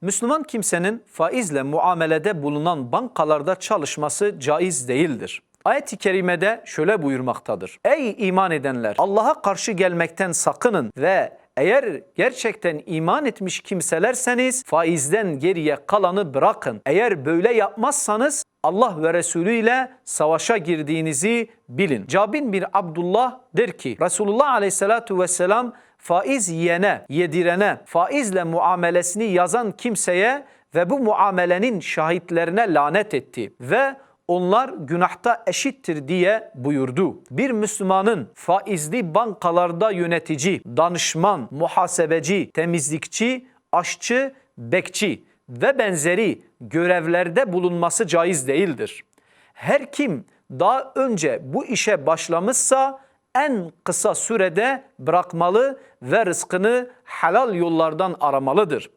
Müslüman kimsenin faizle muamelede bulunan bankalarda çalışması caiz değildir. Ayet-i kerimede şöyle buyurmaktadır. Ey iman edenler! Allah'a karşı gelmekten sakının ve eğer gerçekten iman etmiş kimselerseniz faizden geriye kalanı bırakın. Eğer böyle yapmazsanız Allah ve Resulü ile savaşa girdiğinizi bilin. Cabir bin Abdullah der ki Resulullah aleyhissalatu vesselam faiz yiyene, yedirene, faizle muamelesini yazan kimseye ve bu muamelenin şahitlerine lanet etti ve onlar günahta eşittir diye buyurdu. Bir Müslümanın faizli bankalarda yönetici, danışman, muhasebeci, temizlikçi, aşçı, bekçi ve benzeri görevlerde bulunması caiz değildir. Her kim daha önce bu işe başlamışsa en kısa sürede bırakmalı ve rızkını helal yollardan aramalıdır.